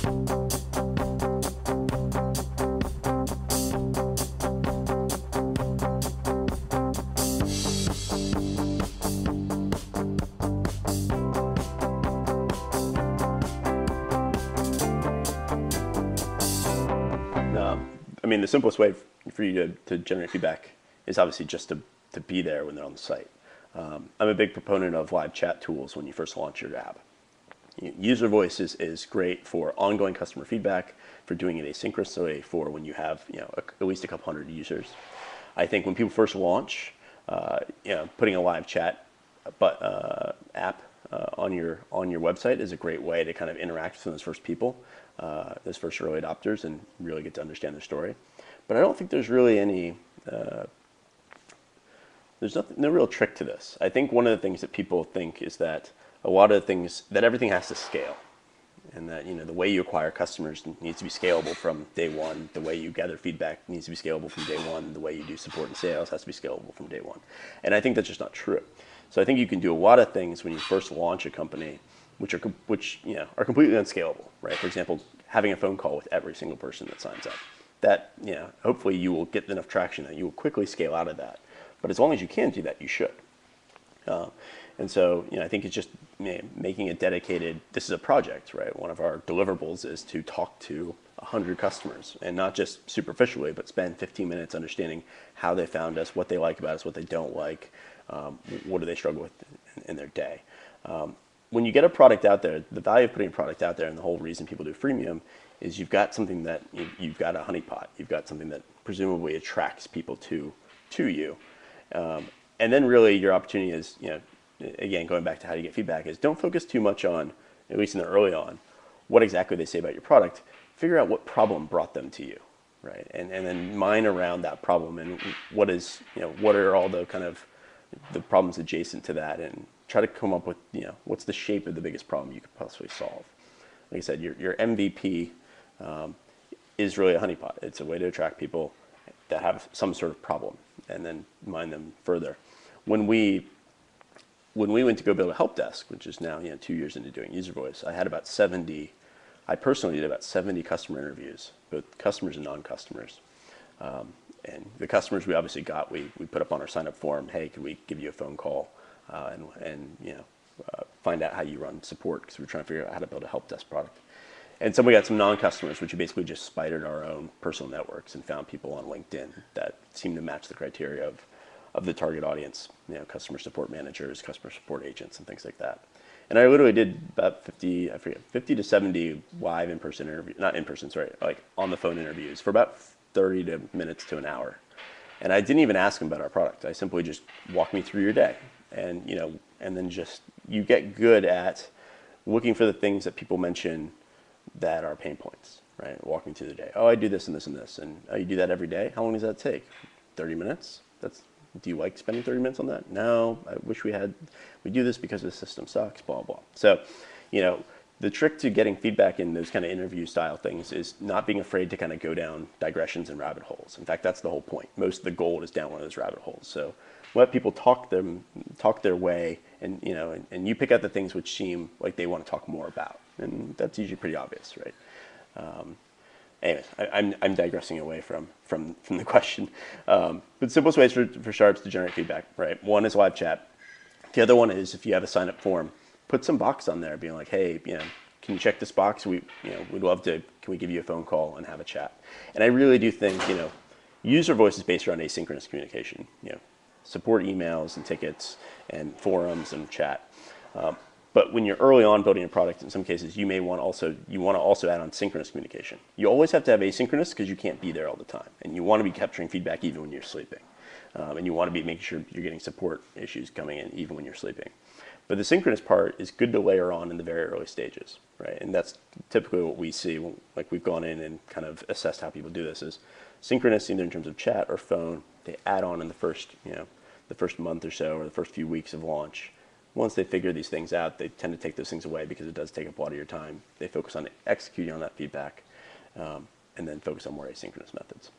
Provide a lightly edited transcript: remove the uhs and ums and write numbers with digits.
I mean, the simplest way for you to generate feedback is obviously just to be there when they're on the site. I'm a big proponent of live chat tools when you first launch your app. User voice is great for ongoing customer feedback, for doing it asynchronously, for when you have at least a couple hundred users. I think when people first launch, putting a live chat app on your website is a great way to kind of interact with those first people, those first early adopters, and really get to understand their story. But I don't think there's really any no real trick to this. I think one of the things that people think is that everything has to scale, and that the way you acquire customers needs to be scalable from day one. The way you gather feedback needs to be scalable from day one. The way you do support and sales has to be scalable from day one. And I think that's just not true. So I think you can do a lot of things when you first launch a company, which are completely unscalable, right? For example, having a phone call with every single person that signs up. That hopefully you will get enough traction that you will quickly scale out of that. But as long as you can do that, you should. And so, I think it's just making it dedicated. This is a project, right? One of our deliverables is to talk to 100 customers, and not just superficially, but spend 15 minutes understanding how they found us, what they like about us, what they don't like, what do they struggle with in their day. When you get a product out there, the value of putting a product out there, and the whole reason people do freemium, is you've got something that you've got a honeypot. You've got something that presumably attracts people to you. And then really your opportunity is, again, going back to how you get feedback, is don't focus too much on, at least in the early on, what exactly they say about your product. Figure out what problem brought them to you, right? And then mine around that problem, and what are all the kind of the problems adjacent to that, and try to come up with, what's the shape of the biggest problem you could possibly solve. Like I said, your MVP is really a honeypot. It's a way to attract people that have some sort of problem, and then mine them further. When we went to go build a help desk, which is now 2 years into doing user voice, I personally did about 70 customer interviews, both customers and non-customers. And the customers we obviously got, we put up on our sign-up form, hey, could we give you a phone call and find out how you run support, because we're trying to figure out how to build a help desk product. And so we got some non-customers, which we basically just spidered our own personal networks and found people on LinkedIn that seemed to match the criteria of the target audience, customer support managers, customer support agents, and things like that. And I literally did about 50 to 70 live in-person interviews, not in-person, sorry, like on the phone interviews for about 30 minutes to an hour. And I didn't even ask them about our product. I simply just walk me through your day. And, and then just, you get good at looking for the things that people mention that are pain points, right? Walking through the day. Oh, I do this and this and this. And oh, you do that every day? How long does that take? 30 minutes? Do you like spending 30 minutes on that? No, I wish we do this because the system sucks, blah, blah. So, the trick to getting feedback in those kind of interview style things is not being afraid to kind of go down digressions and rabbit holes. In fact, that's the whole point. Most of the gold is down one of those rabbit holes. So let people talk their way, and and you pick out the things which seem like they want to talk more about, and that's usually pretty obvious, right? Anyways, I'm digressing away from the question. But the simplest ways for Sharps to generate feedback, right? One is live chat. The other one is, if you have a sign up form, put some box on there being like, hey, can you check this box? We'd love to, can we give you a phone call and have a chat? And I really do think, user voice is based around asynchronous communication, support emails and tickets and forums and chat. But when you're early on building a product, in some cases, you want to also add on synchronous communication. You always have to have asynchronous because you can't be there all the time. And you want to be capturing feedback even when you're sleeping. And you want to be making sure you're getting support issues coming in even when you're sleeping. But the synchronous part is good to layer on in the very early stages, right? And that's typically what we see, like we've gone in and kind of assessed how people do this, is synchronous either in terms of chat or phone. They add on in the first month or so, or the first few weeks of launch. Once they figure these things out, they tend to take those things away because it does take up a lot of your time. They focus on executing on that feedback, and then focus on more asynchronous methods.